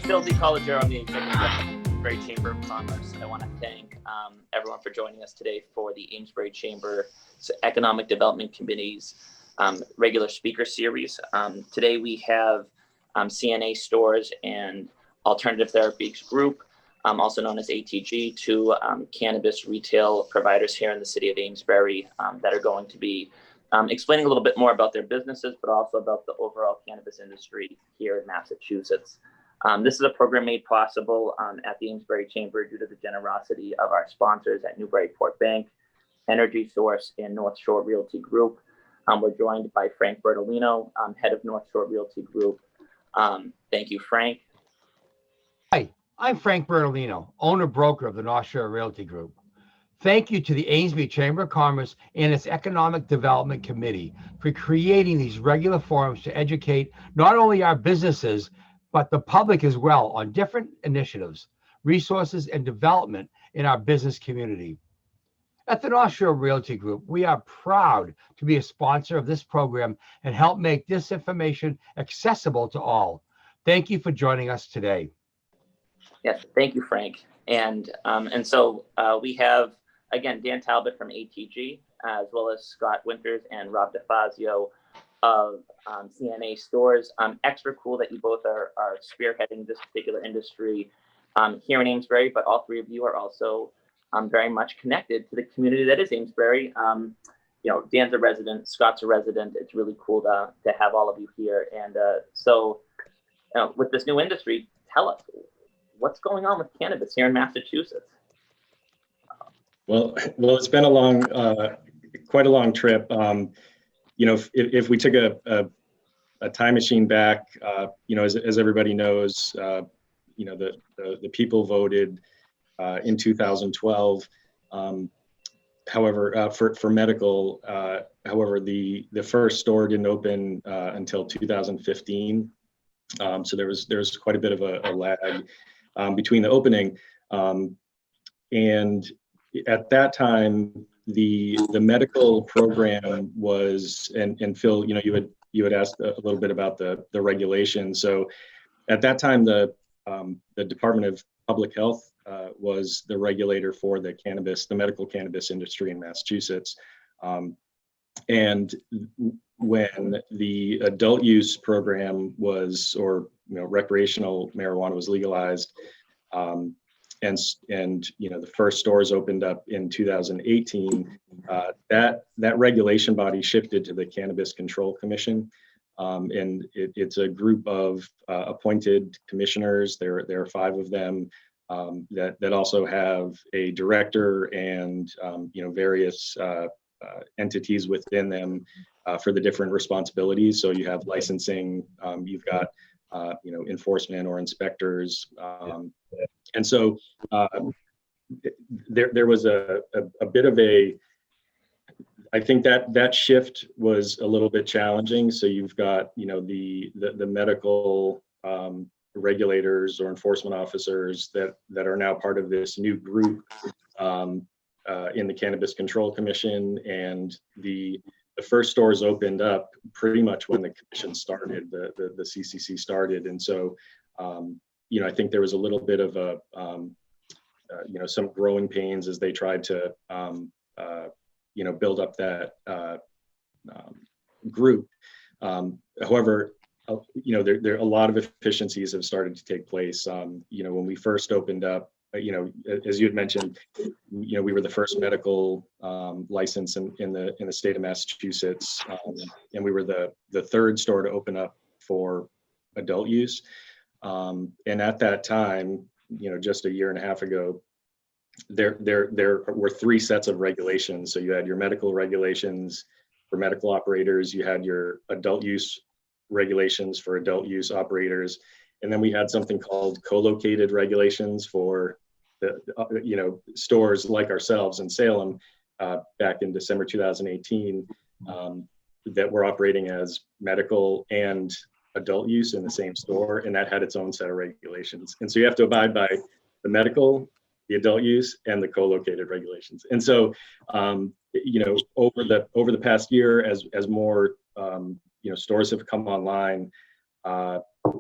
Phil DiCollegiero. I'm the executive director of the Amesbury Chamber of Commerce. I want to thank everyone for joining us today for the Amesbury Chamber Economic Development Committee's regular speaker series. Today we have CNA Stores and Alternative Therapies Group, also known as ATG, two cannabis retail providers here in the city of Amesbury that are going to be explaining a little bit more about their businesses, but also about the overall cannabis industry here in Massachusetts. This is a program made possible at the Amesbury Chamber due to the generosity of our sponsors at Newburyport Bank, Energy Source, and North Shore Realty Group. We're joined by Frank Bertolino, head of North Shore Realty Group. Thank you, Frank. Hi, I'm Frank Bertolino, owner-broker of the North Shore Realty Group. Thank you to the Amesbury Chamber of Commerce and its Economic Development Committee for creating these regular forums to educate not only our businesses, but the public as well on different initiatives, resources, and development in our business community. At the North Shore Realty Group, we are proud to be a sponsor of this program and help make this information accessible to all. Thank you for joining us today. Yes, thank you, Frank. And so we have, again, Dan Talbot from ATG, as well as Scott Winters and Rob DeFazio of CNA Stores. Extra cool that you both are spearheading this particular industry here in Amesbury, but all three of you are also very much connected to the community that is Amesbury. Dan's a resident, Scott's a resident. It's really cool to have all of you here. And so with this new industry, tell us, what's going on with cannabis here in Massachusetts? Well, it's been quite a long trip. If we took a time machine back, as everybody knows, the people voted in 2012. However, for medical, however, the first store didn't open until 2015. So there was quite a bit of a lag between the opening, and at that time, the medical program was, and Phil, you had asked a little bit about the regulation. So at that time, the Department of Public Health was the regulator for the medical cannabis industry in Massachusetts. And when the adult use program was, or recreational marijuana was legalized, and the first stores opened up in 2018, that regulation body shifted to the Cannabis Control Commission, and it's a group of appointed commissioners. There are 5 of them that also have a director and various entities within them for the different responsibilities. So you have licensing, you've got enforcement or inspectors. And so there was a bit of I think that shift was a little bit challenging. So you've got, the medical regulators or enforcement officers that are now part of this new group in the Cannabis Control Commission, and the first stores opened up pretty much when the commission started, the CCC started. And so, I think there was a little bit of some growing pains as they tried to, build up that group. However, there a lot of efficiencies have started to take place. When we first opened up, as you had mentioned, we were the first medical license in the state of Massachusetts, and we were the third store to open up for adult use. And at that time, just a year and a half ago, there were 3 sets of regulations. So you had your medical regulations for medical operators, you had your adult use regulations for adult use operators, and then we had something called co-located regulations for the stores like ourselves in Salem back in December 2018 that were operating as medical and adult use in the same store, and that had its own set of regulations. And so you have to abide by the medical, the adult use, and the co-located regulations. And so over the past year, as more stores have come online,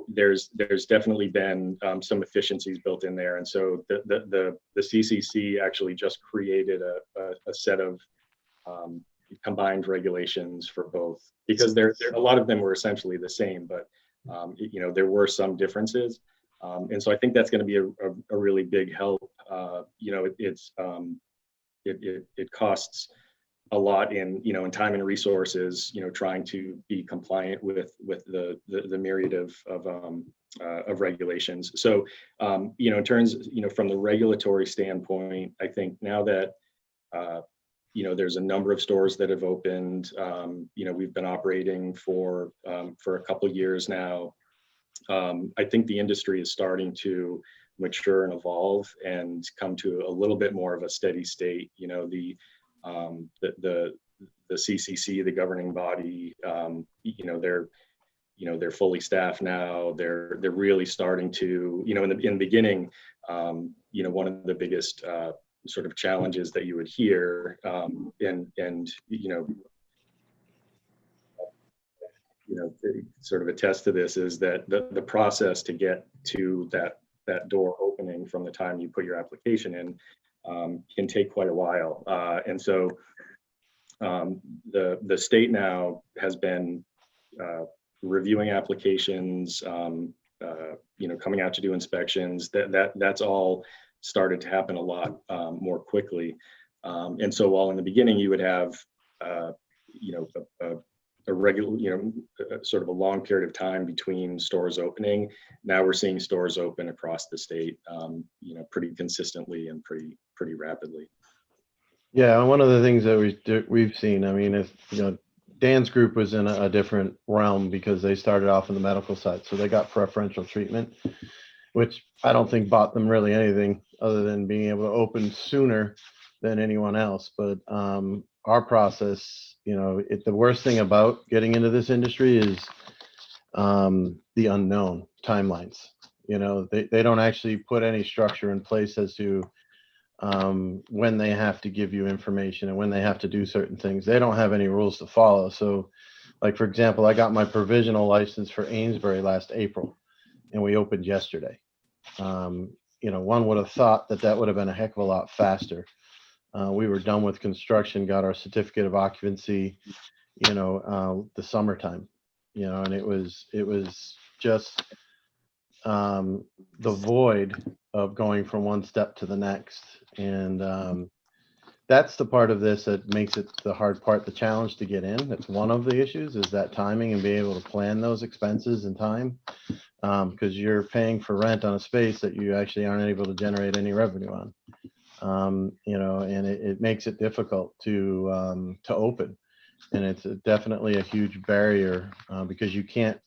there's definitely been some efficiencies built in there, and so the CCC actually just created a set of combined regulations for both, because there a lot of them were essentially the same, but there were some differences, and so I think that's going to be a really big help. It costs a lot in time and resources, trying to be compliant with the myriad of regulations. So in terms, from the regulatory standpoint, I think now that there's a number of stores that have opened. We've been operating for a couple of years now. I think the industry is starting to mature and evolve and come to a little bit more of a steady state. The CCC, the governing body, they're fully staffed now. They're really starting to, in the beginning, one of the biggest sort of challenges that you would hear, and sort of attest to this, is that the process to get to that door opening from the time you put your application in can take quite a while. And so the state now has been reviewing applications, coming out to do inspections. That's all started to happen a lot more quickly. And so while in the beginning you would have a regular, sort of a long period of time between stores opening, now we're seeing stores open across the state, pretty consistently and pretty rapidly. Yeah, one of the things that we've seen, I mean, if Dan's group was in a different realm because they started off in the medical side, so they got preferential treatment, which I don't think bought them really anything other than being able to open sooner than anyone else. But our process, the worst thing about getting into this industry is the unknown timelines. They don't actually put any structure in place as to when they have to give you information and when they have to do certain things. They don't have any rules to follow. So, like, for example, I got my provisional license for Amesbury last April, and we opened yesterday. One would have thought that would have been a heck of a lot faster. We were done with construction, got our certificate of occupancy, the summertime, and it was just the void of going from one step to the next. And that's the part of this that makes it the hard part, the challenge to get in. That's one of the issues, is that timing and being able to plan those expenses in time, because you're paying for rent on a space that you actually aren't able to generate any revenue on. And it makes it difficult to open, and it's definitely a huge barrier, because you can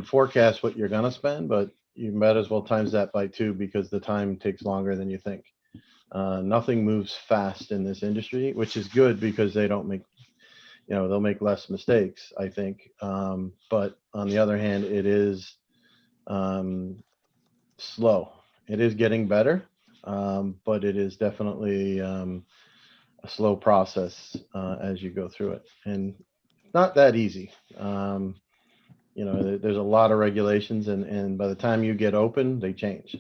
forecast what you're gonna spend, but you might as well times that by 2, because the time takes longer than you think. Nothing moves fast in this industry, which is good because they don't make, they'll make less mistakes, I think. But on the other hand, it is slow. It is getting better, but it is definitely a slow process as you go through it, and not that easy. There's a lot of regulations, and by the time you get open, they change.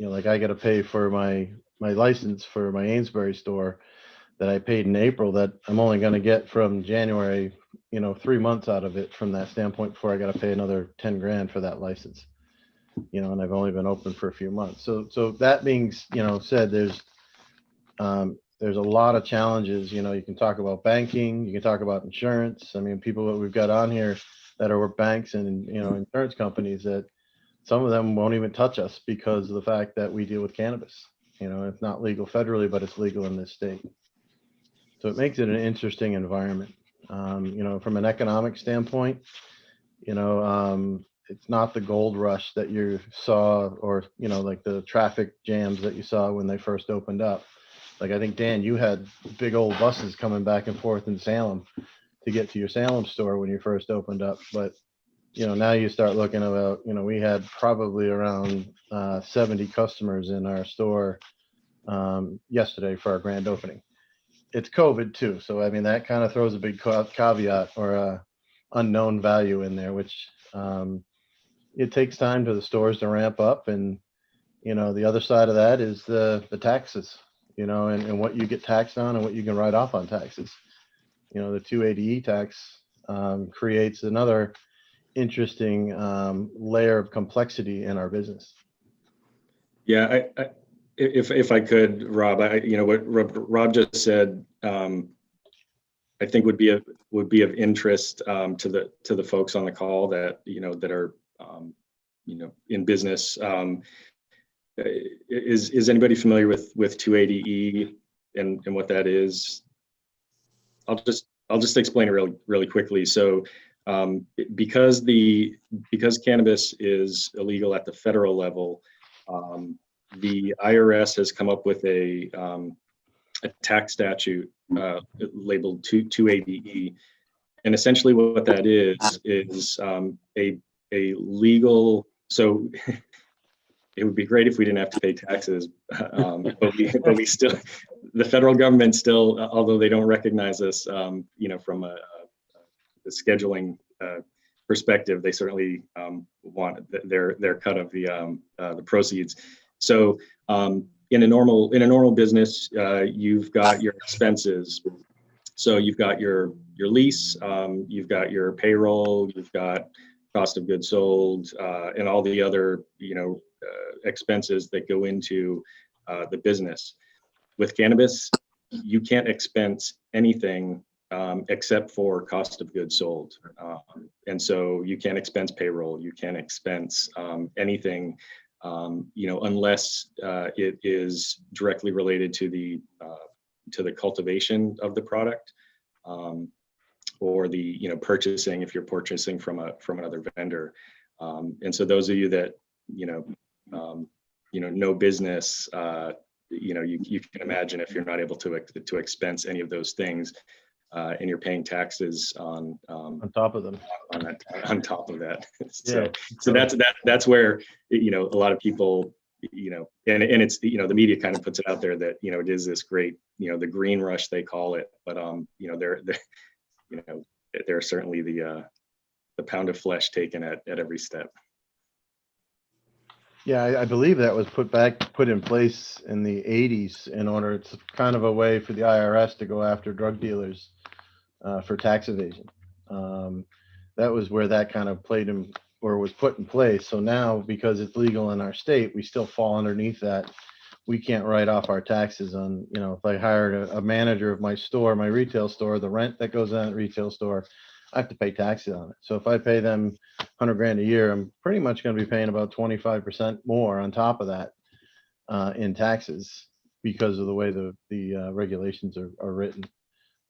Like, I got to pay for my license for my Amesbury store that I paid in April, that I'm only going to get from January, 3 months out of it from that standpoint, before I got to pay another 10 grand for that license. And I've only been open for a few months. So that being, said, there's a lot of challenges. You can talk about banking, you can talk about insurance. I mean, people that we've got on here that are with banks and, insurance companies, that some of them won't even touch us because of the fact that we deal with cannabis. It's not legal federally, but it's legal in this state. So it makes it an interesting environment. From an economic standpoint, it's not the gold rush that you saw, or, like the traffic jams that you saw when they first opened up. Like, I think, Dan, you had big old buses coming back and forth in Salem to get to your Salem store when you first opened up. But, now you start looking about, we had probably around 70 customers in our store yesterday for our grand opening. It's COVID too. So, I mean, that kind of throws a big caveat, or unknown value in there, which it takes time for the stores to ramp up. And, the other side of that is the taxes, and what you get taxed on and what you can write off on taxes. The 280E tax creates another interesting layer of complexity in our business. Yeah, if I could, Rob, what Rob just said, I think would be of interest to the folks on the call that that are in business. Is anybody familiar with 280E and what that is? I'll just explain it really quickly. So because cannabis is illegal at the federal level, the IRS has come up with a tax statute labeled 280E, and essentially what that is a legal. So it would be great if we didn't have to pay taxes, but we still, the federal government still, although they don't recognize us, from a scheduling perspective, they certainly want their cut of the proceeds. So in a normal business, you've got your expenses. So you've got your lease, you've got your payroll, you've got cost of goods sold, and all the other expenses that go into the business. With cannabis, you can't expense anything except for cost of goods sold, and so you can't expense payroll, you can't expense anything, unless it is directly related to the cultivation of the product, or the purchasing, if you're purchasing from another vendor. And so those of you that know business, you can imagine if you're not able to expense any of those things, and you're paying taxes on top of them, on top of that. Yeah. So that's where a lot of people, and it's the media kind of puts it out there that it is this great, the green rush they call it, but they're certainly the pound of flesh taken at every step. Yeah, I believe that was put in place in the 80s in order. It's kind of a way for the IRS to go after drug dealers for tax evasion. That was where that kind of was put in place. So now, because it's legal in our state, we still fall underneath that. We can't write off our taxes on, if I hired a manager of my store, my retail store, the rent that goes on at retail store, I have to pay taxes on it. So if I pay them $100,000 a year, I'm pretty much going to be paying about 25% more on top of that in taxes because of the way the regulations are written.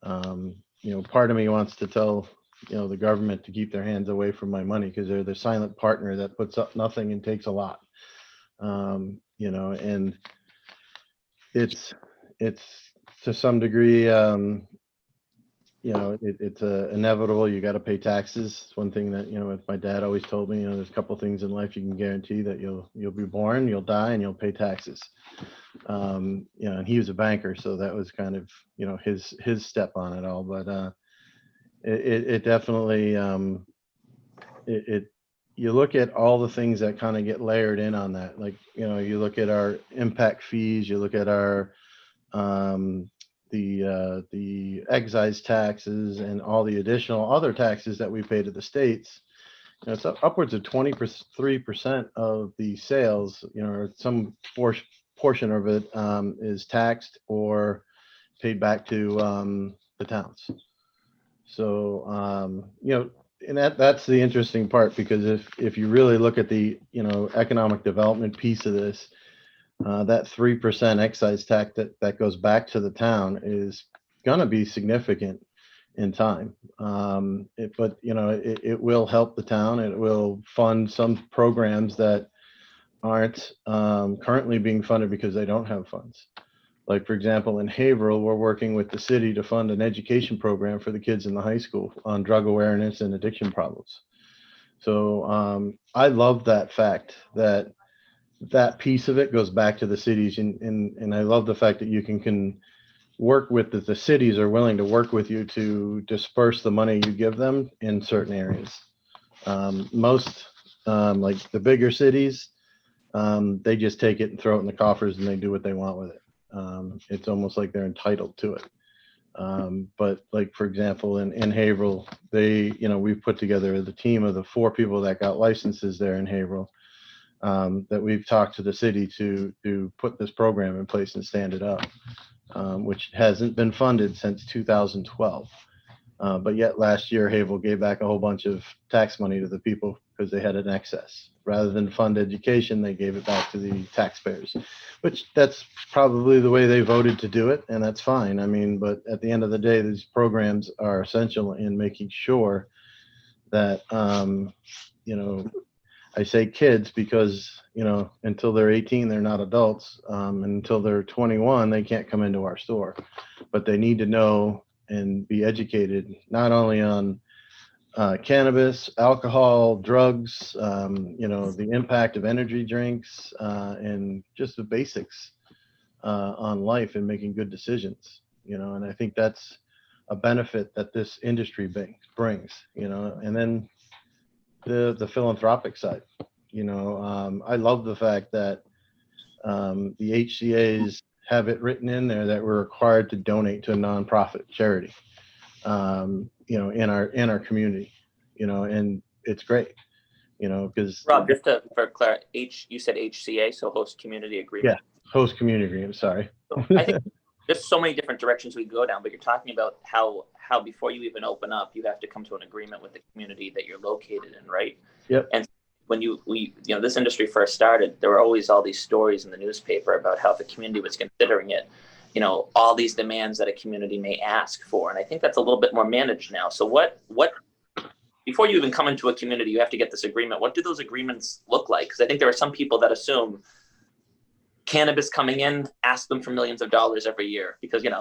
Part of me wants to tell the government to keep their hands away from my money because they're the silent partner that puts up nothing and takes a lot. And it's to some degree, it's inevitable. You got to pay taxes. It's one thing that my dad always told me. There's a couple of things in life you can guarantee: that you'll be born, you'll die, and you'll pay taxes. And he was a banker, so that was kind of his step on it all. But it definitely you look at all the things that kind of get layered in on that. Like you look at our impact fees, you look at our the excise taxes and all the additional other taxes that we pay to the states. It's upwards of 23% of the sales, or some portion of it is taxed or paid back to the towns. So, and that's the interesting part, because if you really look at the, economic development piece of this, that 3% excise tax that goes back to the town is going to be significant in time. But it will help the town. It will fund some programs that aren't currently being funded because they don't have funds. Like, for example, in Haverhill, we're working with the city to fund an education program for the kids in the high school on drug awareness and addiction problems. So I love that fact that piece of it goes back to the cities, and I love the fact that you can work with the cities are willing to work with you to disperse the money you give them in certain areas. Most like the bigger cities, they just take it and throw it in the coffers and they do what they want with it. It's almost like they're entitled to it. But like, for example, in Haverhill, we've put together the team of the 4 people that got licenses there in Haverhill, that we've talked to the city to put this program in place and stand it up, which hasn't been funded since 2012. But yet last year, Haverhill gave back a whole bunch of tax money to the people because they had an excess. Rather than fund education, they gave it back to the taxpayers, which that's probably the way they voted to do it, and that's fine. I mean, but at the end of the day, these programs are essential in making sure that, I say kids because, until they're 18, they're not adults. And until they're 21, they can't come into our store, but they need to know and be educated not only on cannabis, alcohol, drugs, the impact of energy drinks, and just the basics on life and making good decisions, and I think that's a benefit that this industry brings, and then the philanthropic side. I love the fact that the HCAs have it written in there that we're required to donate to a nonprofit charity, in our community, and it's great, because Rob, just for clarity, you said HCA, so host community agreement. Yeah, host community agreement. Sorry. So I think there's so many different directions we go down, but you're talking about how before you even open up, you have to come to an agreement with the community that you're located in, right? Yep. And when this industry first started, there were always all these stories in the newspaper about how the community was considering it, all these demands that a community may ask for. And I think that's a little bit more managed now. So what before you even come into a community, you have to get this agreement. What do those agreements look like? Because I think there are some people that assume cannabis coming in, ask them for millions of dollars every year because, you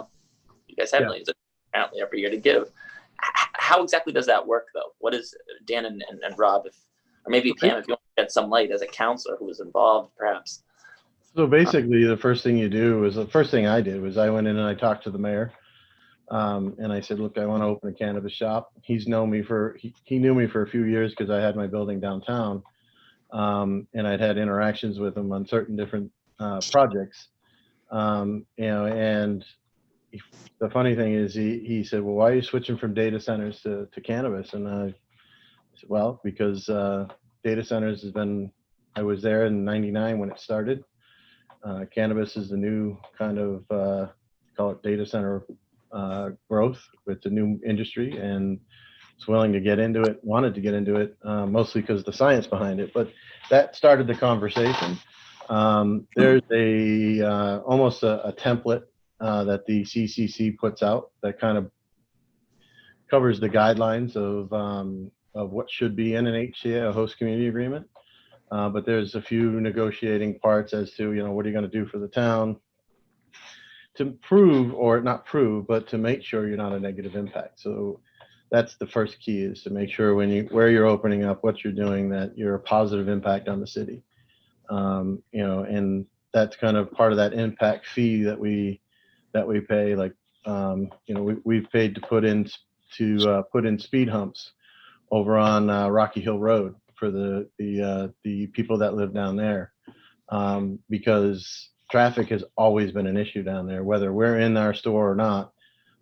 guys have millions apparently every year to give. How exactly does that work, though? What is Dan and Rob, or maybe Pam, if you want to shed some light as a counselor who was involved, perhaps? So basically, the first thing I did was I went in and I talked to the mayor, and I said, look, I want to open a cannabis shop. He knew me for a few years because I had my building downtown, and I'd had interactions with him on certain different projects, and the funny thing is he said, well, why are you switching from data centers to cannabis? And I said, well, because data centers I was there in '99 when it started. Cannabis is the new kind of, call it data center growth. It's a new industry and it's wanted to get into it, mostly because of the science behind it. But that started the conversation. There's almost a template that the CCC puts out that kind of covers the guidelines of what should be in an HCA, a host community agreement. But there's a few negotiating parts as to, what are you going to do for the town to prove, or not prove, but to make sure you're not a negative impact. So that's the first key, is to make sure where you're opening up, what you're doing, that you're a positive impact on the city. And that's kind of part of that impact fee that we pay. Like, we've paid to put in speed humps over on Rocky Hill Road for the people that live down there, because traffic has always been an issue down there, whether we're in our store or not.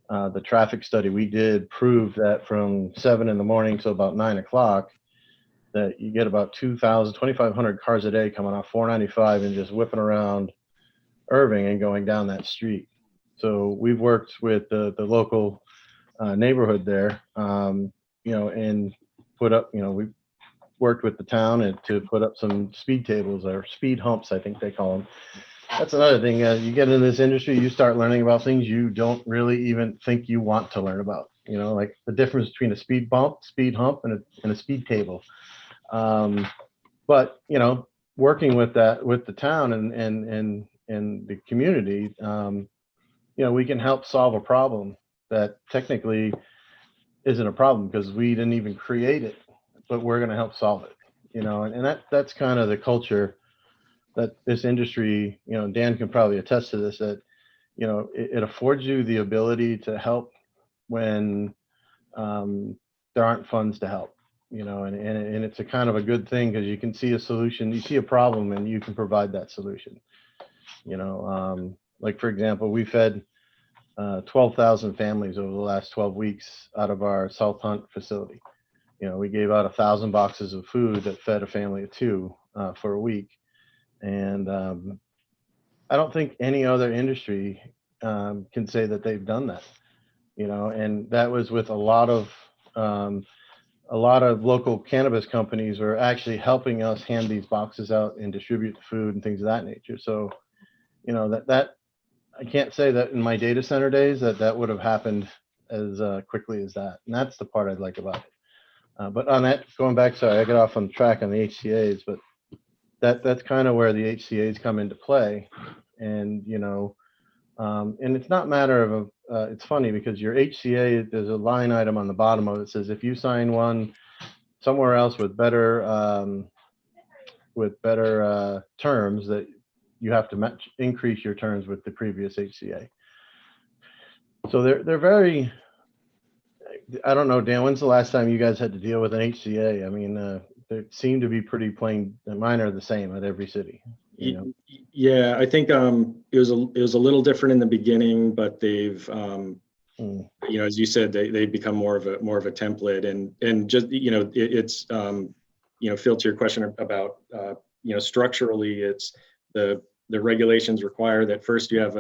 The traffic study we did proved that from 7 a.m. to about 9 o'clock, that you get about 2,500 cars a day coming off 495 and just whipping around Irving and going down that street. So we've worked with the local neighborhood there, and put up, we worked with the town and to put up some speed tables, or speed humps, I think they call them. That's another thing. You get in this industry, you start learning about things you don't really even think you want to learn about. Like the difference between a speed hump, and a speed table. But working with the town and the community, we can help solve a problem that technically isn't a problem because we didn't even create it, but we're going to help solve it. And that's kind of the culture that this industry, Dan can probably attest to this, that you know, it affords you the ability to help when there aren't funds to help, you know, and it's a kind of a good thing because you can see a solution, you see a problem, and you can provide that solution. You know, like for example, we fed 12,000 families over the last 12 weeks out of our South Hunt facility. You know, we gave out 1,000 boxes of food that fed a family of two for a week. And I don't think any other industry can say that they've done that, you know, and that was with a lot of local cannabis companies were actually helping us hand these boxes out and distribute the food and things of that nature. So, you know, that I can't say that in my data center days that would have happened as quickly as that. And that's the part I'd like about it. But on that, going back, sorry, I got off on track on the HCAs, but that's kind of where the HCAs come into play. And, you know, and it's not a matter of, it's funny because your HCA, there's a line item on the bottom of it that says, if you sign one somewhere else with better terms, that you have to increase your terms with the previous HCA. So they're very, I don't know, Dan, when's the last time you guys had to deal with an HCA? I mean, they seem to be pretty plain, mine are the same at every city. You know? Yeah, I think it was a little different in the beginning, but they've you know, as you said, they become more of a template, and just, you know, it's you know, Phil, to your question about you know, structurally, it's the regulations require that first you have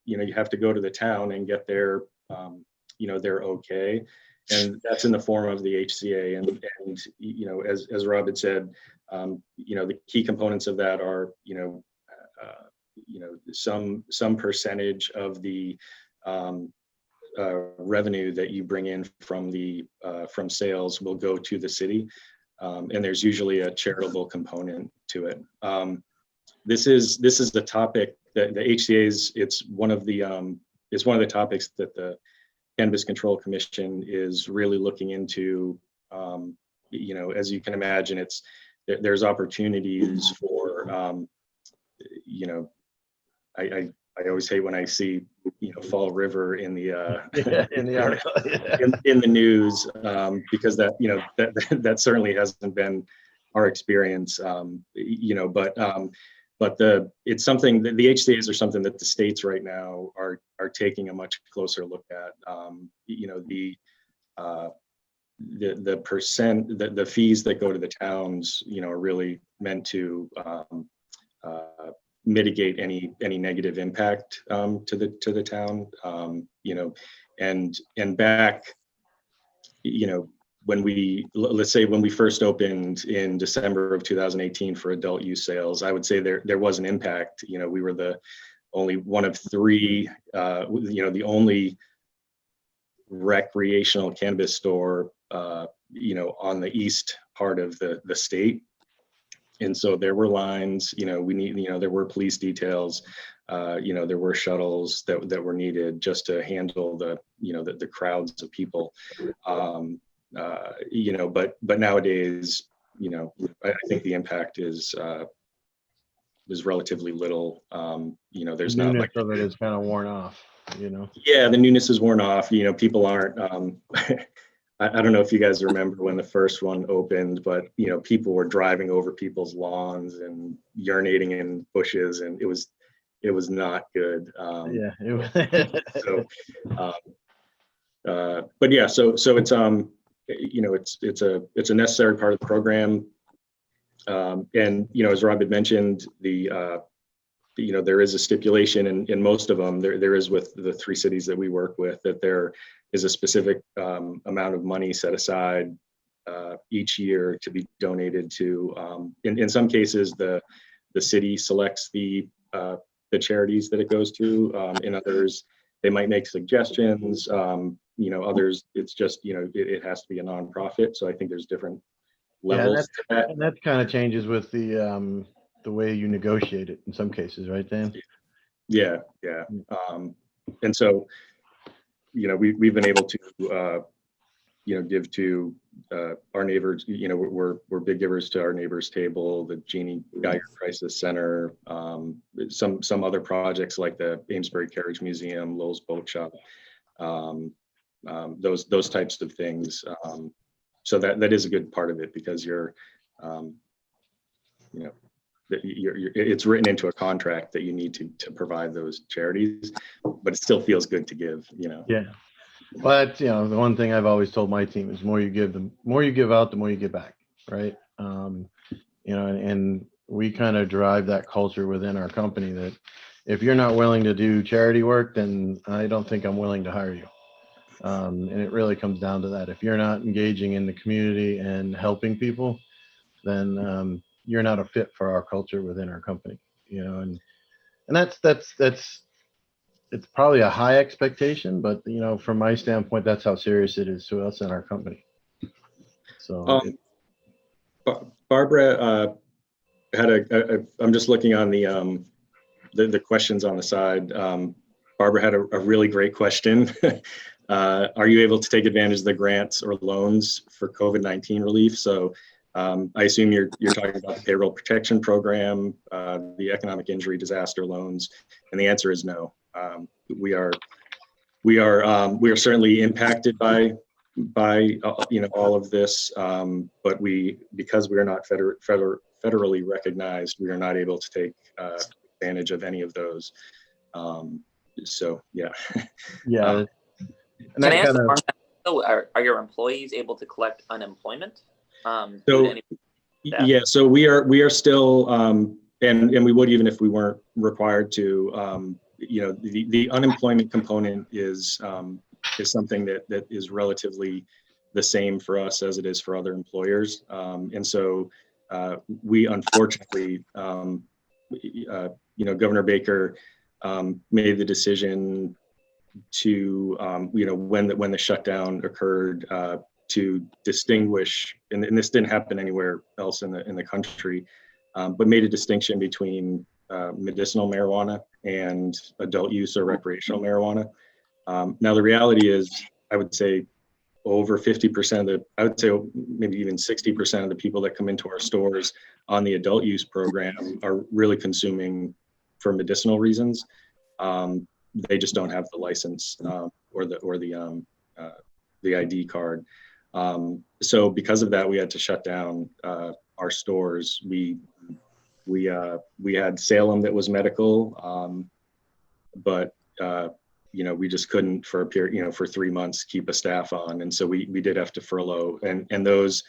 you have to go to the town and get their you know, their okay, and that's in the form of the HCA, and you know, as Rob had said, you know, the key components of that are, you know, some percentage of the revenue that you bring in from sales will go to the city, and there's usually a charitable component to it. This is the topic that the HCA's. It's one of the topics that the Cannabis Control Commission is really looking into. You know, as you can imagine, there's opportunities for you know, I always hate when I see, you know, Fall River in the in the article. in the news, because that, you know, that certainly hasn't been our experience, you know, but it's something that the HCAs are something that the states right now are taking a much closer look at. You know, the percent, the fees that go to the towns, you know, are really meant to mitigate any negative impact to the town. You know, and back, you know, let's say when we first opened in December of 2018 for adult use sales, I would say there was an impact. You know, we were the only one of three, you know, the only recreational cannabis store, you know, on the east part of the state. And so there were lines, you know, you know, there were police details, you know, there were shuttles that were needed just to handle you know, the crowds of people. You know, but nowadays, you know, I think the impact is relatively little. You know, there's not like of it is kind of worn off, you know. Yeah, the newness is worn off. You know, people aren't. I don't know if you guys remember when the first one opened, but you know, people were driving over people's lawns and urinating in bushes, and it was not good. Yeah. It was. But yeah, so it's you know, it's a necessary part of the program, and you know, as Rob had mentioned, you know, there is a stipulation in most of them. There is with the 3 cities that we work with, that there is a specific amount of money set aside each year to be donated to. In some cases, the city selects the charities that it goes to. In others, they might make suggestions. You know, others, it's just, you know, it has to be a nonprofit. So I think there's different levels to that. And that kind of changes with the way you negotiate it in some cases, right, Dan? Yeah. And so, you know, we've been able to, you know, give to our neighbors, we're big givers to our neighbors table, the Jeannie Geiger Crisis Center, some other projects like the Amesbury Carriage Museum, Lowell's Boat Shop, those types of things. So that is a good part of it, because it's written into a contract that you need to provide those charities, but it still feels good to give. Yeah. But the one thing I've always told my team is the more you give out, the more you give back, right? And we kind of drive that culture within our company that if you're not willing to do charity work, then I don't think I'm willing to hire you. And it really comes down to that. If you're not engaging in the community and helping people, then you're not a fit for our culture within our company. And that's it's probably a high expectation, but from my standpoint, that's how serious it is to us and our company. So Barbara I'm just looking on the questions on the side. Barbara had a really great question. Are you able to take advantage of the grants or loans for COVID-19 relief? So I assume you're talking about the payroll protection program, the economic injury disaster loans, and the answer is no. We are certainly impacted by all of this, but because we are not federally recognized, we are not able to take advantage of any of those. So yeah. Yeah. Can I ask, are your employees able to collect unemployment? So we are still, and we would even if we weren't required to. The unemployment component is something that is relatively the same for us as it is for other employers, and so we unfortunately, Governor Baker made the decision to when the shutdown occurred to distinguish, and this didn't happen anywhere else in the country, but made a distinction between medicinal marijuana and adult use or recreational marijuana. Now the reality is, I would say over 50% I would say maybe even 60% of the people that come into our stores on the adult use program are really consuming for medicinal reasons. They just don't have the license or the ID card. So because of that, we had to shut down our stores. We had Salem that was medical, but we just couldn't for a period, for 3 months keep a staff on, and so we did have to furlough, and those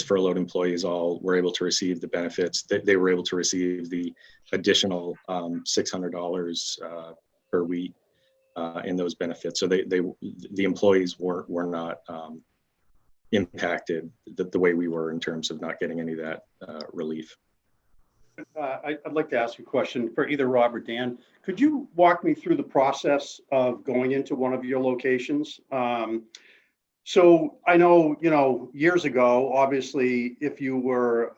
furloughed employees all were able to receive the benefits. They were able to receive the additional $600 per week in those benefits. So the employees were not impacted the way we were in terms of not getting any of that relief. I'd like to ask a question for either Rob or Dan. Could you walk me through the process of going into one of your locations? So I know, years ago, obviously, if you were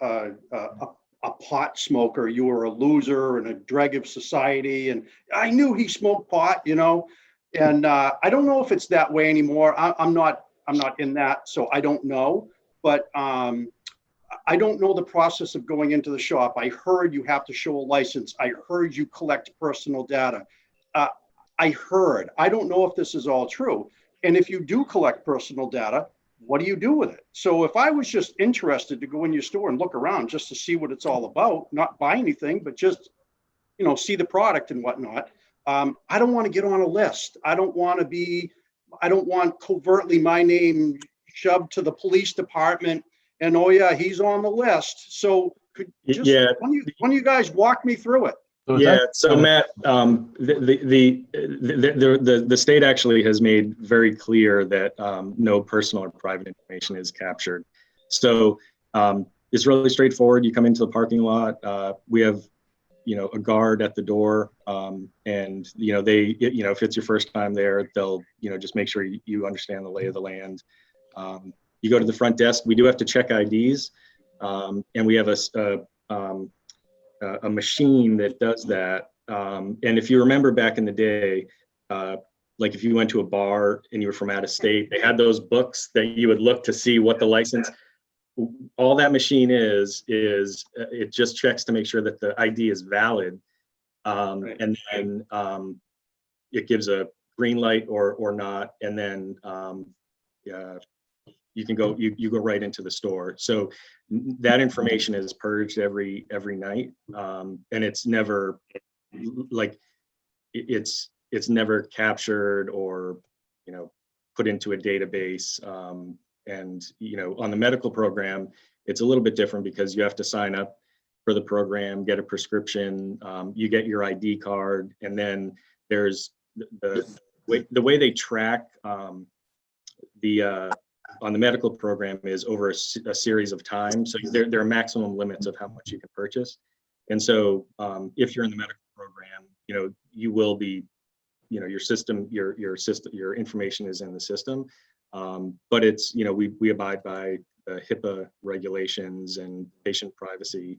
a pot smoker, you were a loser and a dreg of society. And I knew he smoked pot, and I don't know if it's that way anymore. I'm not in that, so I don't know. But I don't know the process of going into the shop. I heard you have to show a license. I heard you collect personal data. I don't know if this is all true. And if you do collect personal data, what do you do with it? So if I was just interested to go in your store and look around just to see what it's all about, not buy anything, but just, see the product and whatnot, I don't want to get on a list. I don't want covertly my name shoved to the police department and, oh yeah, he's on the list. So could just, when you guys walk me through it? Yeah. So Matt, the state actually has made very clear that no personal or private information is captured. So it's really straightforward. You come into the parking lot. We have, a guard at the door, and they, if it's your first time there, they'll, just make sure you understand the lay of the land. You go to the front desk. We do have to check IDs, and we have a machine that does that. And if you remember back in the day, like if you went to a bar and you were from out of state, they had those books that you would look to see what the license. All that machine is it just checks to make sure that the ID is valid, Right. and then it gives a green light or not, and then you can go you go right into the store. So that information is purged every night, and it's never like it's never captured or put into a database. And on the medical program, it's a little bit different because you have to sign up for the program, get a prescription, you get your ID card, and then there's the way they track on the medical program is over a series of time. So there are maximum limits of how much you can purchase. And so if you're in the medical program, you will be, your system, your information is in the system. But it's, we abide by the HIPAA regulations and patient privacy,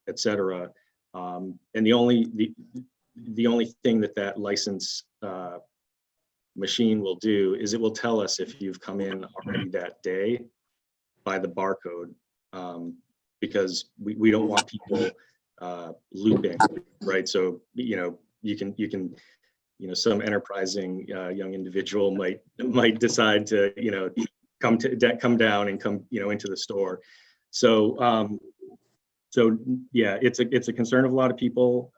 et cetera. And the only thing that license machine will do is it will tell us if you've come in already that day by the barcode, because we don't want people looping, right? So you can some enterprising young individual might decide to come down and come into the store. So yeah, it's a concern of a lot of people.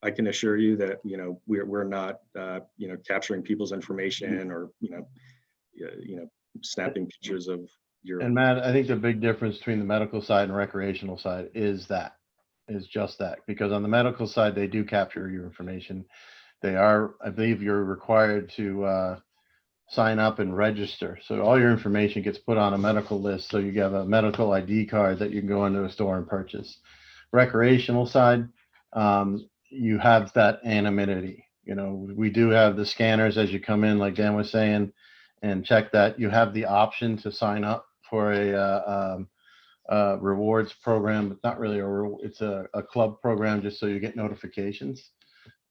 I can assure you that we're not capturing people's information or snapping pictures of your. And Matt, I think the big difference between the medical side and recreational side is just that, because on the medical side, they do capture your information. They are, I believe you're required to sign up and register. So all your information gets put on a medical list. So you have a medical ID card that you can go into a store and purchase. Recreational side, you have that anonymity. We do have the scanners as you come in, like Dan was saying, and check that. You have the option to sign up for a rewards program, but not really it's a club program just so you get notifications.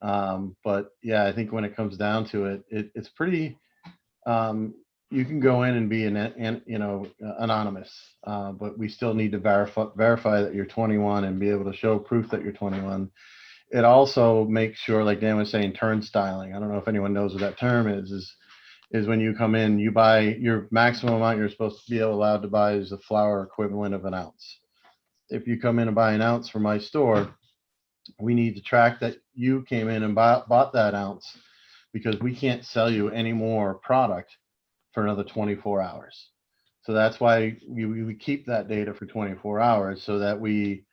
But yeah, I think when it comes down to it, it's pretty, you can go in and be anonymous, but we still need to verify that you're 21 and be able to show proof that you're 21. It also makes sure, like Dan was saying, turnstiling. I don't know if anyone knows what that term is when you come in, you buy your maximum amount you're supposed to be allowed to buy is the flower equivalent of an ounce. If you come in and buy an ounce from my store, we need to track that you came in and bought that ounce, because we can't sell you any more product for another 24 hours. So that's why we keep that data for 24 hours so that we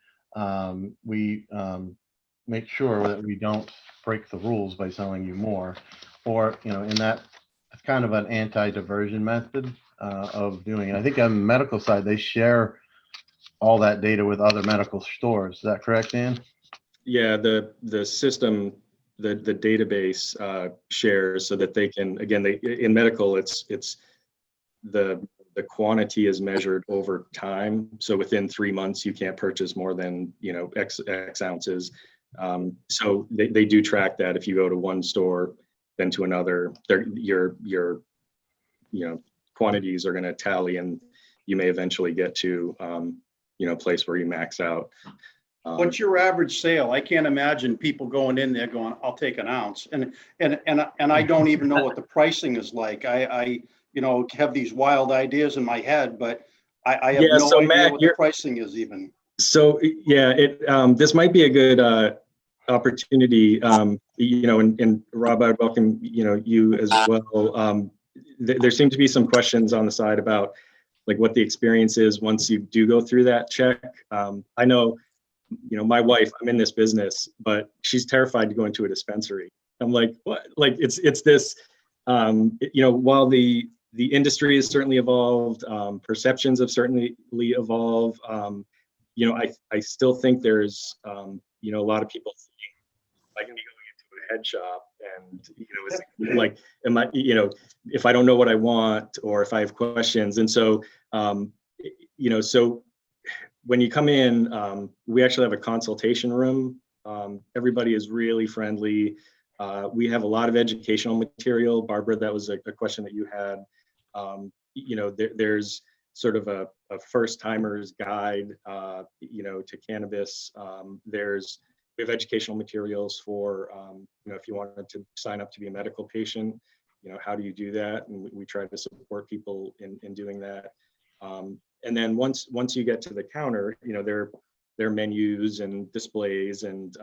make sure that we don't break the rules by selling you more, or in that kind of an anti-diversion method of doing it. I think on the medical side, they share all that data with other medical stores. Is that correct, Dan? Yeah, the system, the database shares so that they can, again, in medical, it's the quantity is measured over time. So within 3 months, you can't purchase more than X ounces. So they do track that. If you go to one store, then to another, your quantities are going to tally, and you may eventually get to a place where you max out. What's your average sale? I can't imagine people going in there going, I'll take an ounce. And I don't even know what the pricing is like. I have these wild ideas in my head, but I have no idea Matt, what the pricing is even. So yeah, this might be a good opportunity, and Rob, I'd welcome, you as well. There seem to be some questions on the side about like what the experience is once you do go through that check. I know, my wife, I'm in this business, but she's terrified to go into a dispensary. I'm like, what? Like it's this, while the industry has certainly evolved, perceptions have certainly evolved. I still think there's, a lot of people thinking, I can be going into a head shop and, it's like, am I, if I don't know what I want or if I have questions. And so, so when you come in, we actually have a consultation room. Everybody is really friendly. We have a lot of educational material. Barbara, that was a question that you had. There's sort of a first timer's guide, to cannabis. We have educational materials for, if you wanted to sign up to be a medical patient, how do you do that? And we try to support people in doing that. And then once you get to the counter, there are menus and displays, and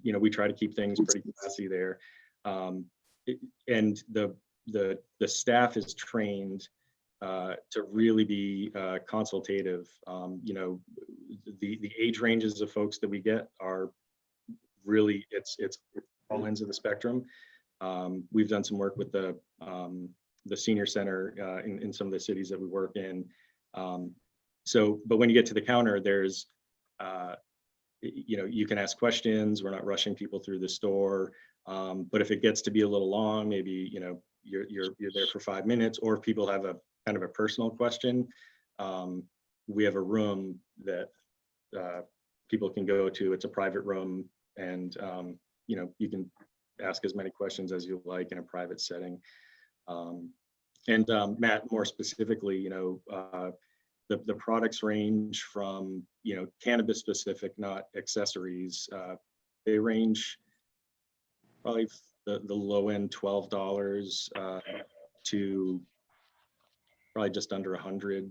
we try to keep things pretty classy there. And the staff is trained to really be consultative. The age ranges of folks that we get are really, it's all ends of the spectrum. We've done some work with the senior center in some of the cities that we work in. But when you get to the counter, there's, you can ask questions. We're not rushing people through the store. But if it gets to be a little long, maybe, you're there for 5 minutes, or if people have a kind of a personal question, we have a room that people can go to. It's a private room, and you can ask as many questions as you like in a private setting. And Matt, more specifically, the products range from, cannabis specific, not accessories. They range probably the low end $12 to probably just under 100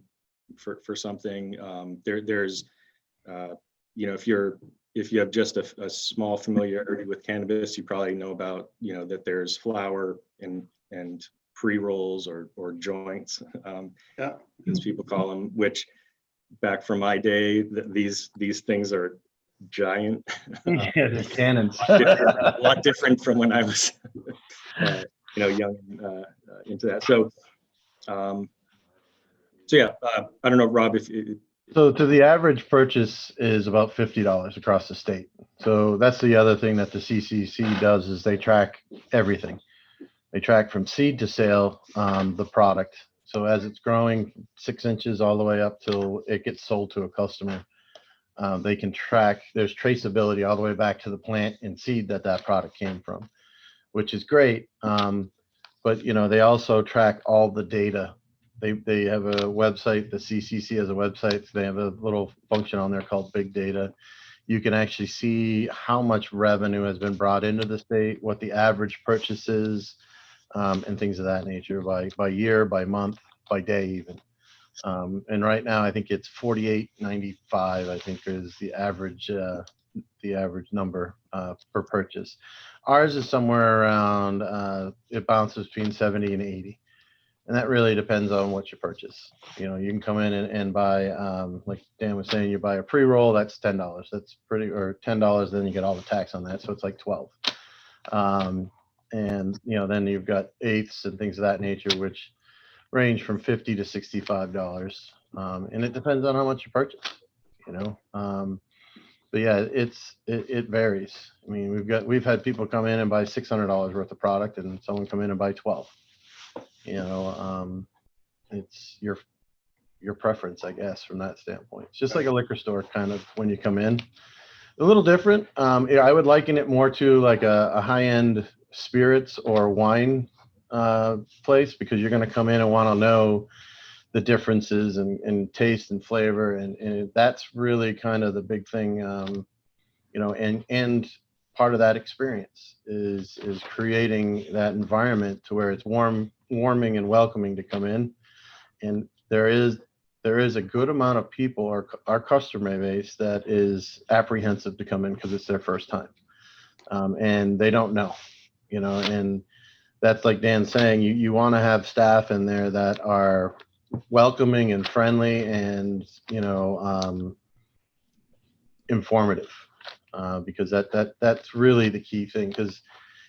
for something. There's if you have just a small familiarity with cannabis, you probably know about, that there's flower and pre-rolls or joints, as people call them, which back from my day, these things are giant. The cannons. A lot different from when I was, young into that. So yeah, I don't know, Rob, if So to the average purchase is about $50 across the state. So that's the other thing that the CCC does, is they track everything. They track from seed to sale, the product. So as it's growing 6 inches all the way up till it gets sold to a customer, they can track, there's traceability all the way back to the plant and seed that product came from, which is great. But, they also track all the data. They have a website, the CCC has a website. So they have a little function on there called Big Data. You can actually see how much revenue has been brought into the state, what the average purchase is, and things of that nature by year, by month, by day even. And right now, I think it's $48.95. I think is the average number per purchase. Ours is somewhere around. It bounces between 70 and 80. And that really depends on what you purchase. You can come in and buy, like Dan was saying, you buy a pre-roll, that's $10. That's pretty, or $10, then you get all the tax on that. So it's like 12. And, then you've got eighths and things of that nature, which range from $50 to $65. And it depends on how much you purchase, but yeah, it varies. I mean, we've had people come in and buy $600 worth of product, and someone come in and buy 12. It's your preference, I guess, from that standpoint. It's just like a liquor store, kind of, when you come in. A little different. I would liken it more to like a high-end spirits or wine place, because you're going to come in and want to know the differences and taste and flavor, and that's really kind of the big thing. And part of that experience is creating that environment to where it's warming and welcoming to come in. And there is a good amount of people, our customer base, that is apprehensive to come in because it's their first time, and they don't know, and that's like Dan's saying, you want to have staff in there that are welcoming and friendly and informative, because that's really the key thing, because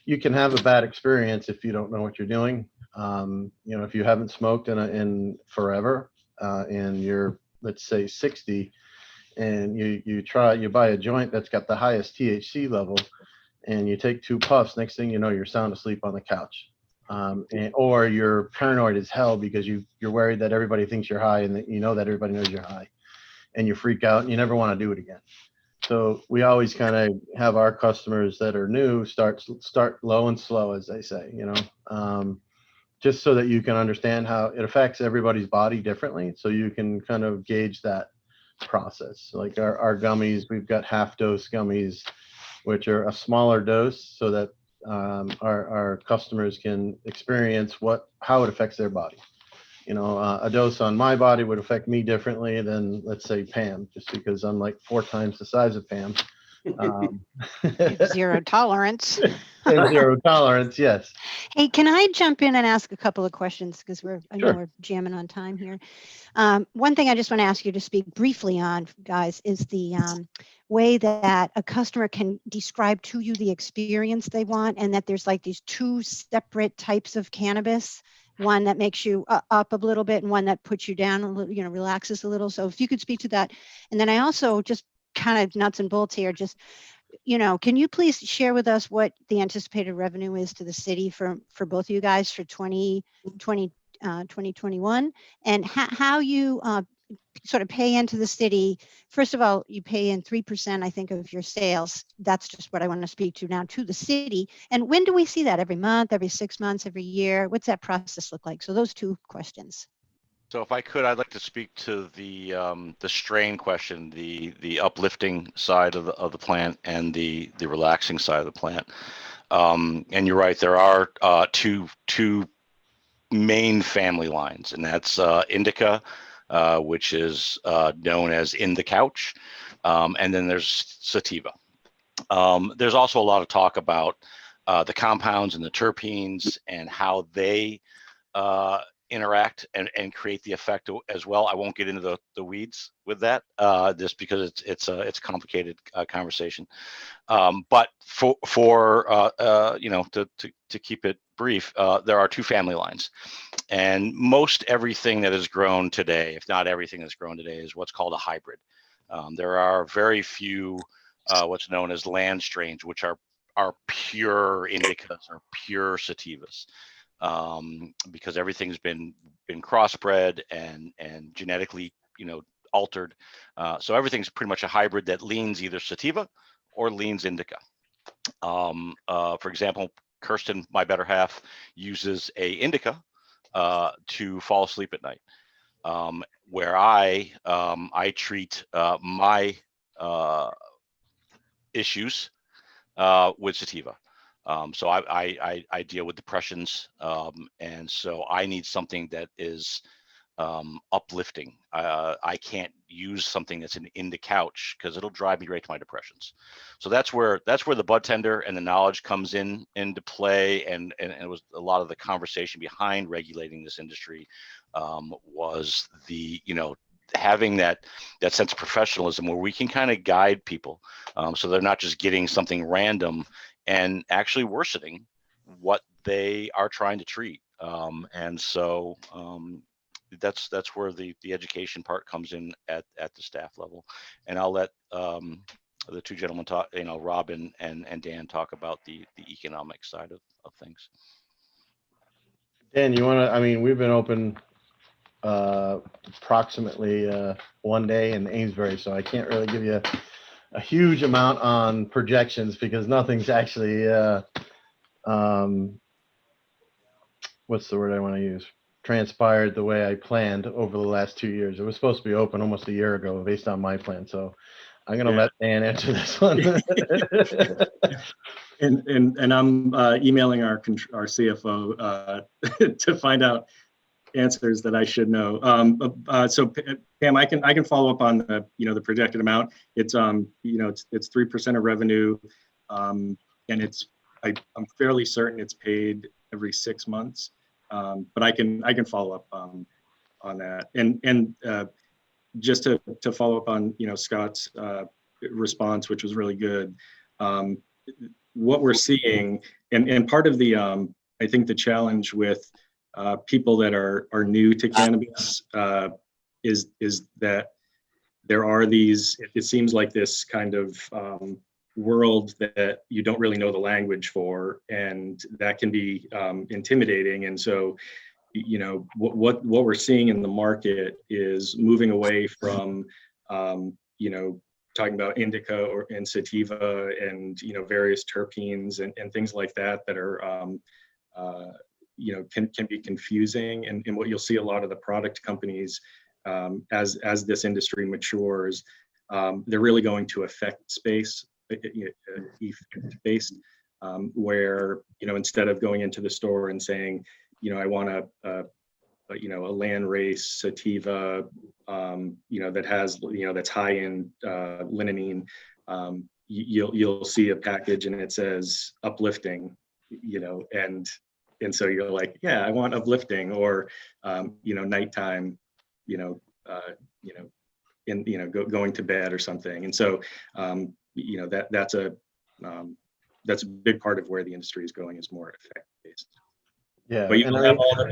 you can have a bad experience if you don't know what you're doing. If you haven't smoked in forever, and you're, let's say, 60, and you buy a joint that's got the highest THC level, and you take 2 puffs, next thing you know, you're sound asleep on the couch, or you're paranoid as hell because you're worried that everybody thinks you're high, and that that everybody knows you're high, and you freak out and you never want to do it again. So we always kind of have our customers that are new start low and slow, as they say, just so that you can understand how it affects everybody's body differently. So you can kind of gauge that process. Like our gummies, we've got half dose gummies, which are a smaller dose so that our customers can experience how it affects their body. A dose on my body would affect me differently than, let's say, Pam, just because I'm like 4 times the size of Pam. Zero tolerance. Zero tolerance, yes. Hey, can I jump in and ask a couple of questions because I know Sure. we're jamming on time here. One thing I just want to ask you to speak briefly on, guys, is the way that a customer can describe to you the experience they want, and that there's like these 2 separate types of cannabis. One that makes you up a little bit and one that puts you down a little, relaxes a little. So if you could speak to that. And then I also just kind of nuts and bolts here, just, can you please share with us what the anticipated revenue is to the city for both of you guys for 2021 and how you sort of pay into the city? First of all, you pay in 3%, I think, of your sales. That's just what I want to speak to now to the city. And when do we see that? Every month, every 6 months, every year? What's that process look like? So those 2 questions. So if I could, I'd like to speak to the strain question, the uplifting side of the plant and the relaxing side of the plant. And you're right, there are two main family lines, and that's indica, which is known as in the couch, and then there's sativa. There's also a lot of talk about the compounds and the terpenes and how they interact and create the effect as well. I won't get into the weeds with that, just because it's a complicated conversation. But to keep it brief, there are 2 family lines, and most everything that is grown today, if not everything that's grown today, is what's called a hybrid. There are very few what's known as land strains, which are pure indicas or pure sativas, because everything's been crossbred and genetically altered. So everything's pretty much a hybrid that leans either sativa or leans indica. For example, Kirsten, my better half, uses a indica to fall asleep at night, where I treat my issues with sativa. So I deal with depressions, and so I need something that is uplifting. I can't use something that's in the couch because it'll drive me right to my depressions. So that's where the bud tender and the knowledge comes into play, and it was a lot of the conversation behind regulating this industry, was the having that sense of professionalism where we can kind of guide people, so they're not just getting something random and actually worsening what they are trying to treat. And so that's where the education part comes in at the staff level. And I'll let the 2 gentlemen talk, Rob and Dan, talk about the economic side of things. Dan, we've been open approximately 1 day in Amesbury, so I can't really give you a huge amount on projections because nothing's actually what's the word I want to use, transpired the way I planned over the last 2 years. It was supposed to be open almost a year ago based on my plan, so I'm going to let Dan answer this one. And I'm emailing our CFO to find out answers that I should know. So Pam, I can follow up on the projected amount. It's it's 3% of revenue, and I'm fairly certain it's paid every 6 months. But I can follow up on that. And just to follow up on Scott's response, which was really good. What we're seeing, and part of the I think the challenge with people that are new to cannabis is that there are these, it seems like this kind of world that you don't really know the language for, and that can be intimidating. And so, what we're seeing in the market is moving away from talking about indica and sativa and, various terpenes and things like that are, can be confusing. And what you'll see a lot of the product companies, as this industry matures, they're really going to effect space, based, where, instead of going into the store and saying, I want a land race sativa, that has, that's high in limonene, you'll see a package and it says uplifting, and so you're like, yeah, I want uplifting, or nighttime, going to bed or something. And so that's a big part of where the industry is going, is more effect based. Yeah, But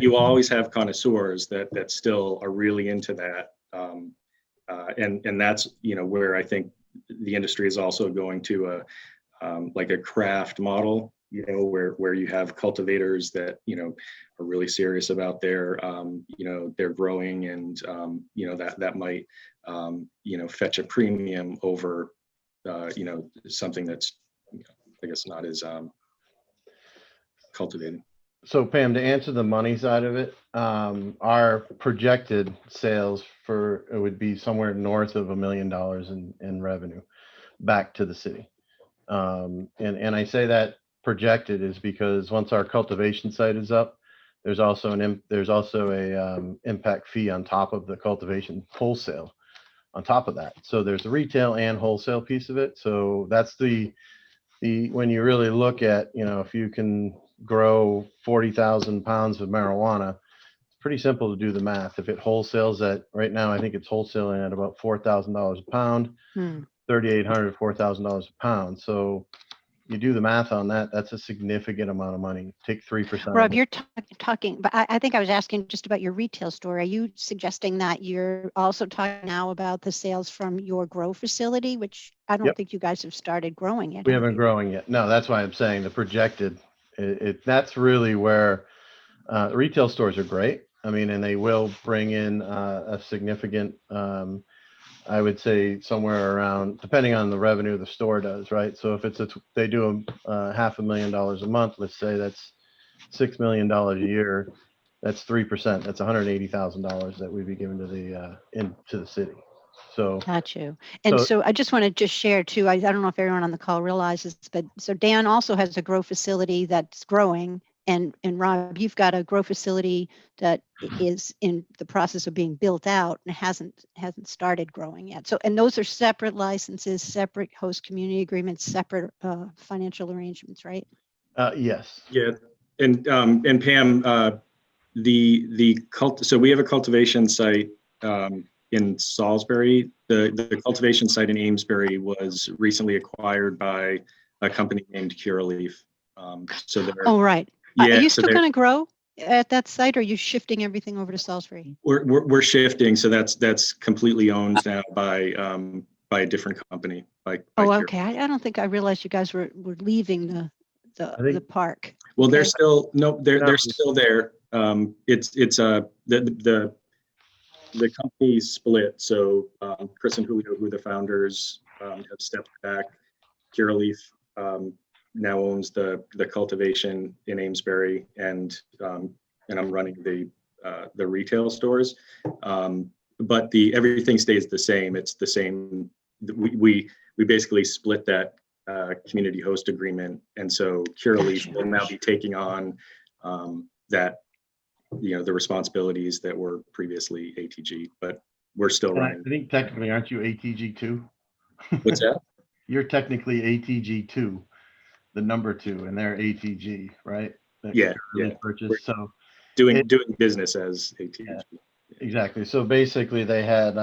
you always have connoisseurs that still are really into that, and that's where I think the industry is also going to like a craft model, where you have cultivators that are really serious about their growing, and that might fetch a premium over something that's I guess not as cultivated. So Pam, to answer the money side of it, our projected sales it would be somewhere north of $1 million in revenue back to the city. And I say that projected is because once our cultivation site is up, there's also a impact fee on top of the cultivation wholesale on top of that. So there's a retail and wholesale piece of it. So that's the when you really look at, if you can grow 40,000 pounds of marijuana, it's pretty simple to do the math. If it wholesales at, right now, I think it's wholesaling at about $4,000 a pound, $3,800 to $4,000 a pound. So you do the math on that, that's a significant amount of money. Take 3%. Rob, you're talking, but I think I was asking just about your retail store. Are you suggesting that you're also talking now about the sales from your grow facility, which I don't think you guys have started growing yet? We haven't growing yet. No, that's why I'm saying the projected. That's really where retail stores are great. I mean, and they will bring in a significant, I would say somewhere around, depending on the revenue the store does, right? So if they do $500,000 a month, let's say that's $6 million a year. That's 3%. That's $180,000 that we'd be giving to into the city. So got you. And so I just want to just share too. I don't know if everyone on the call realizes, but so Dan also has a grow facility that's growing, and Rob, you've got a grow facility that is in the process of being built out and hasn't started growing yet. So, and those are separate licenses, separate host community agreements, separate financial arrangements, right? Yes. Yeah, and Pam, so we have a cultivation site in Salisbury. The cultivation site in Amesbury was recently acquired by a company named Curaleaf. So they're, right. Yeah, are you still going to grow at that site, or are you shifting everything over to Salisbury? We're shifting, so that's completely owned now by a different company. Okay. I don't think I realized you guys were leaving the park. Well, okay. they're still still there. It's the company split. So Chris and Julio, who are the founders, have stepped back. Curaleaf now owns the cultivation in Amesbury, and I'm running the retail stores. But everything stays the same. It's the same. We basically split that community host agreement, and so Curaleaf will now be taking on that, the responsibilities that were previously ATG, but we're still running. I think technically, aren't you ATG 2? What's that? You're technically ATG 2, the number 2, and they're ATG, right? Yeah. Purchase. So doing business as ATG. Yeah, exactly. So basically, they had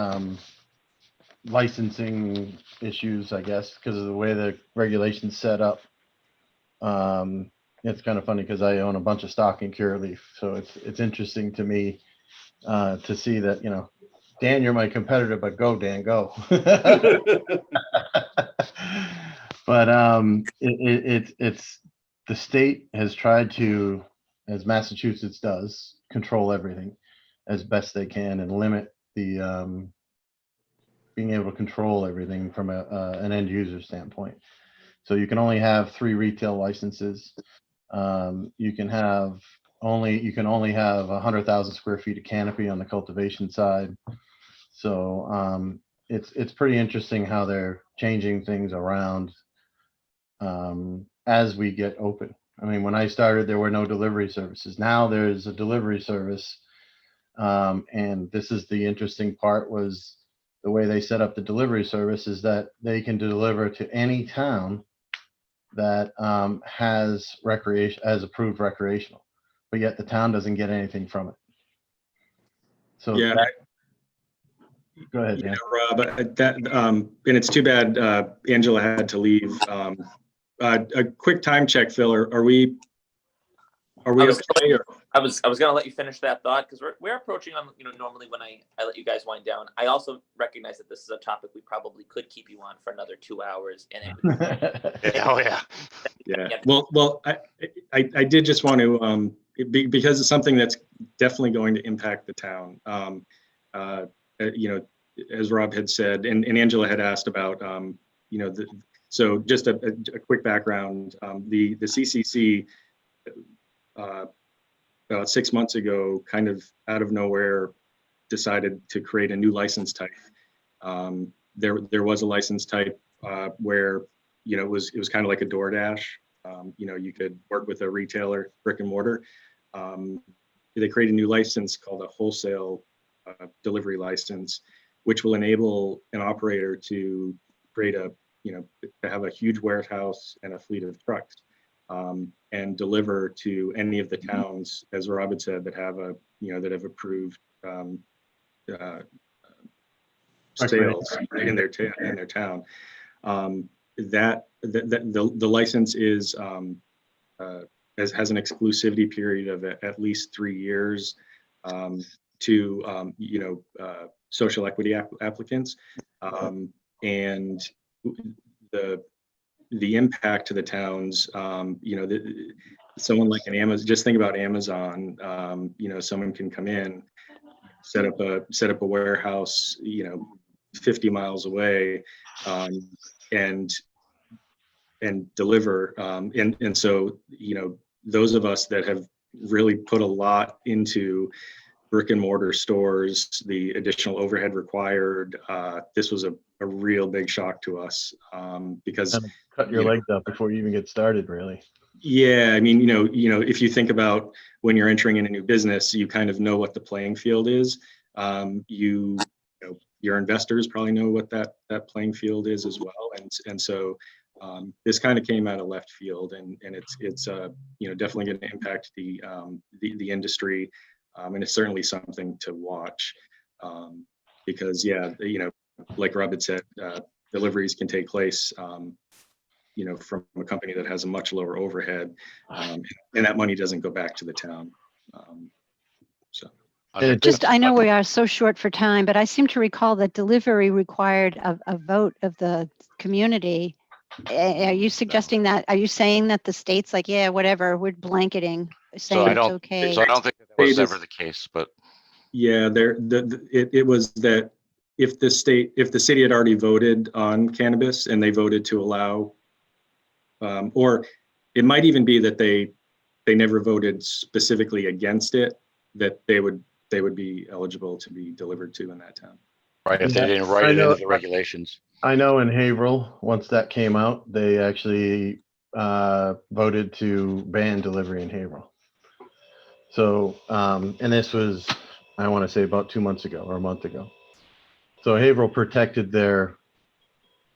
licensing issues, I guess, because of the way the regulations set up. It's kind of funny because I own a bunch of stock in Curaleaf, so it's interesting to me to see that, Dan, you're my competitor, but go, Dan, go. But it's the state has tried to, as Massachusetts does, control everything as best they can and limit the being able to control everything from an end user standpoint. So you can only have 3 retail licenses. You can only have 100,000 square feet of canopy on the cultivation side. So it's pretty interesting how they're changing things around as we get open. I mean, when I started, there were no delivery services. Now there's a delivery service. And this is the interesting part, was the way they set up the delivery service is that they can deliver to any town that has approved recreational, but yet the town doesn't get anything from it. So Yeah, go ahead, yeah, Dan. Rob, and it's too bad Angela had to leave. A quick time check, Phil. Are we okay? I was gonna let you finish that thought, because we're approaching on, normally when I let you guys wind down, I also recognize that this is a topic we probably could keep you on for another 2 hours, and it would Oh yeah. Yeah. Well, I did just want to because it's something that's definitely going to impact the town. As Rob had said, and Angela had asked about, so just a quick background. The CCC about 6 months ago, kind of out of nowhere, decided to create a new license type. There was a license type where it was kind of like a DoorDash. You could work with a retailer, brick and mortar. They created a new license called a wholesale delivery license, which will enable an operator to create to have a huge warehouse and a fleet of trucks, and deliver to any of the towns, as Rob had said, that have that have approved sales in their town. That the license is has an exclusivity period of at least 3 years to social equity applicants, and the impact to the towns. Someone like an Amazon, just think about Amazon. Someone can come in, set up a warehouse 50 miles away, and deliver, and so those of us that have really put a lot into brick and mortar stores, the additional overhead required, this was a real big shock to us, because Cut your legs up before you even get started, really. Yeah, I mean, if you think about when you're entering in a new business, you kind of know what the playing field is. Your investors probably know what that playing field is as well, and so this kind of came out of left field, and it's definitely going to impact the industry, and it's certainly something to watch, because like Rob had said, deliveries can take place from a company that has a much lower overhead, and that money doesn't go back to the town. I know we are so short for time, but I seem to recall that delivery required a vote of the community. Are you suggesting that? Are you saying that the state's like, yeah, whatever, we're blanketing, saying it's okay? So I don't think that was ever the case, but yeah, it was that if the city had already voted on cannabis and they voted to allow, or it might even be that they never voted specifically against it, that they would be eligible to be delivered to in that town. Right, if they didn't write it into the regulations. I know in Haverhill, once that came out, they actually voted to ban delivery in Haverhill. So, and this was, I want to say about 2 months ago or a month ago. So Haverhill protected their,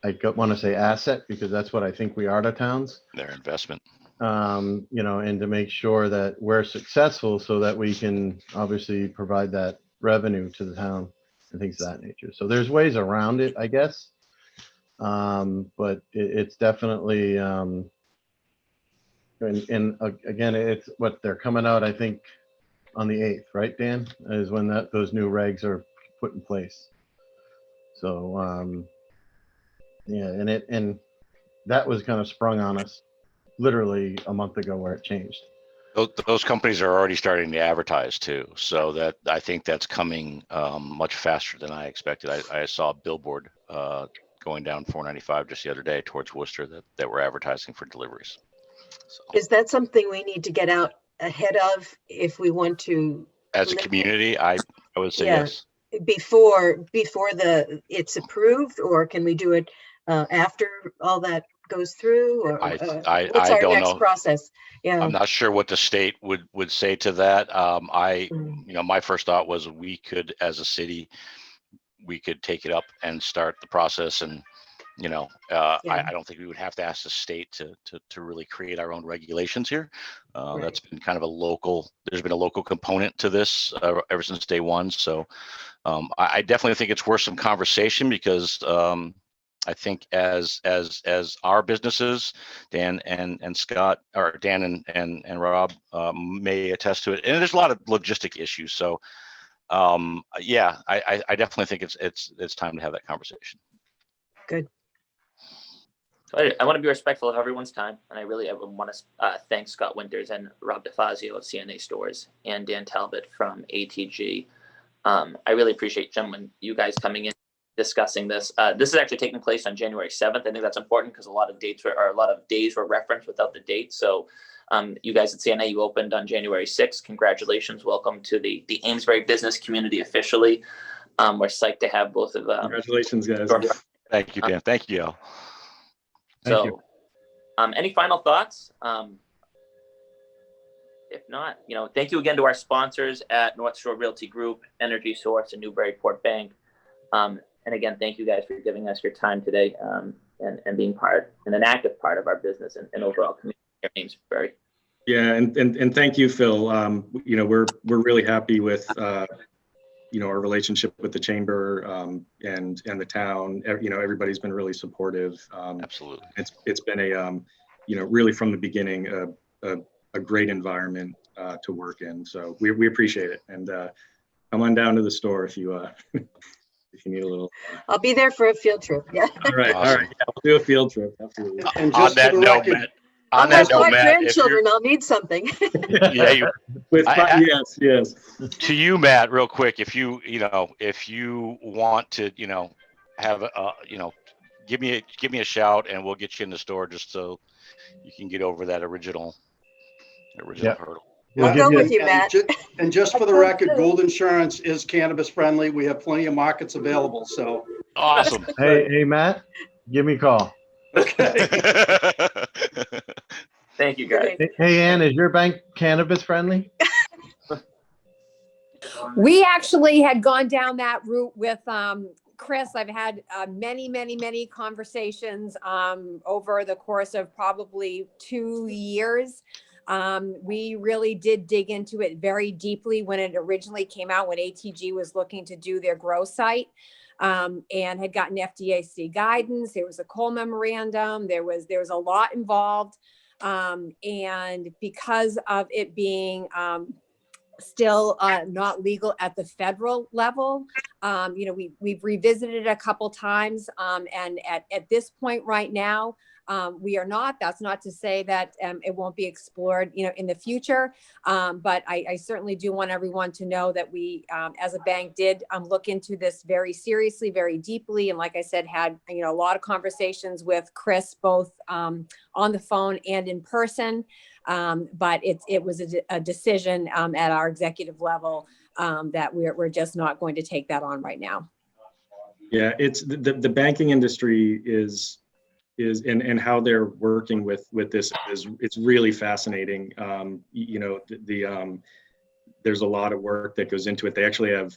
I want to say asset, because that's what I think we are to towns. Their investment. And to make sure that we're successful so that we can obviously provide that revenue to the town and things of that nature. So there's ways around it, I guess. But it's definitely, and again, it's what they're coming out, I think, on the 8th, right, Dan, is when those new regs are put in place. So, yeah, and that was kind of sprung on us literally a month ago where it changed. Those companies are already starting to advertise too, so that I think that's coming much faster than I expected. I saw a billboard going down 495 just the other day towards Worcester that were advertising for deliveries. So, Is that something we need to get out ahead of if we want to? as a community, I would say Yeah. yes. Before it's approved, or can we do it after all that goes through? Or what's our don't next know. process? Yeah. I'm not sure what the state would say to that. My first thought was we could, as a city, we could take it up and start the process. And, I don't think we would have to ask the state to really create our own regulations here. Right. That's been kind of there's been a local component to this ever since day one. So I definitely think it's worth some conversation, because I think as our businesses, Dan and Scott, or Dan and Rob, may attest to it, and there's a lot of logistic issues. So I definitely think it's time to have that conversation. Good. So I want to be respectful of everyone's time, and I want to thank Scott Winters and Rob DeFazio of CNA Stores and Dan Talbot from ATG. I really appreciate, gentlemen, you guys coming in, discussing this. This is actually taking place on January 7th. I think that's important because a lot of days were referenced without the date. So you guys at CNA, you opened on January 6th. Congratulations. Welcome to the Amesbury business community officially. We're psyched to have both of them. Congratulations, guys. Thank you, Dan. Thank you. Thank you. Any final thoughts? If not, thank you again to our sponsors at North Shore Realty Group, Energy Source, and Newburyport Bank. And again, thank you guys for giving us your time today and being an active part of our business and overall community here in Amesbury. Yeah, and thank you, Phil. We're really happy with our relationship with the chamber and the town. Everybody's been really supportive. Absolutely. It's been really from the beginning a great environment to work in. So we appreciate it. And come on down to the store if you if you need a little. I'll be there for a field trip. Yeah. All right. Awesome. All right. Yeah, we'll do a field trip. Absolutely. And On just that for the note, record, Matt. On that note, Matt, if grandchildren, I'll need something. Yes. to you, Matt, real quick, if you want to, have give me a shout and we'll get you in the store just so you can get over that original hurdle. I'll go with you, Matt. And just for the record, Gold Insurance is cannabis friendly. We have plenty of markets available. So Awesome. Hey, Matt, give me a call. okay. Thank you, guys. Hey, Ann, is your bank cannabis friendly? We actually had gone down that route with Chris. I've had many conversations over the course of probably 2 years. We really did dig into it very deeply when it originally came out, when ATG was looking to do their grow site, and had gotten FDAC guidance. There was a Cole memorandum. There was a lot involved. And because of it being still not legal at the federal level, we've revisited it a couple times. And at this point right now, we are not. That's not to say that it won't be explored, in the future. But I certainly do want everyone to know that we, as a bank, did look into this very seriously, very deeply, and like I said, had a lot of conversations with Chris, both on the phone and in person. But it was a decision at our executive level that we're just not going to take that on right now. Yeah, it's the banking industry is and how they're working with this it's really fascinating. There's a lot of work that goes into it. They actually have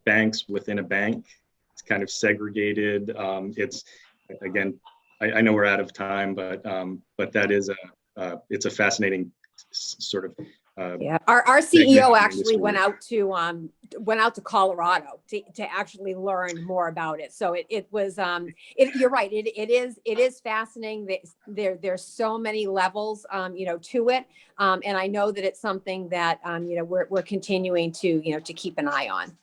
banks within a bank. It's kind of segregated. It's again, I know we're out of time, but that is it's a fascinating sort of. Yeah, our CEO actually went out to Colorado to actually learn more about it. So it was you're right. It is fascinating. There's so many levels to it, and I know that it's something that we're continuing to keep an eye on.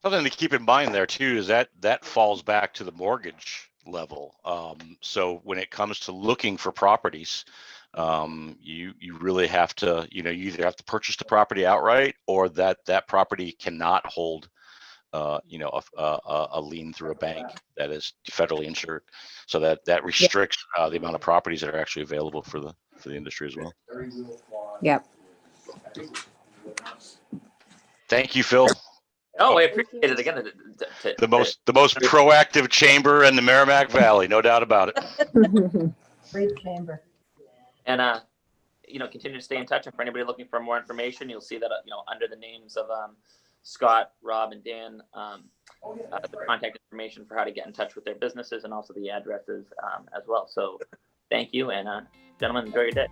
Something to keep in mind there too is that falls back to the mortgage level. So when it comes to looking for properties, you really have to, you either have to purchase the property outright, or that property cannot hold a lien through a bank that is federally insured. So that restricts the amount of properties that are actually available for the industry as well. Yep. Thank you, Phil. Oh, I appreciate it again. The most proactive chamber in the Merrimack Valley, no doubt about it. Great chamber. And continue to stay in touch. And for anybody looking for more information, you'll see that under the names of Scott, Rob, and Dan, the contact information for how to get in touch with their businesses, and also the addresses as well. So thank you, and gentlemen, enjoy your day.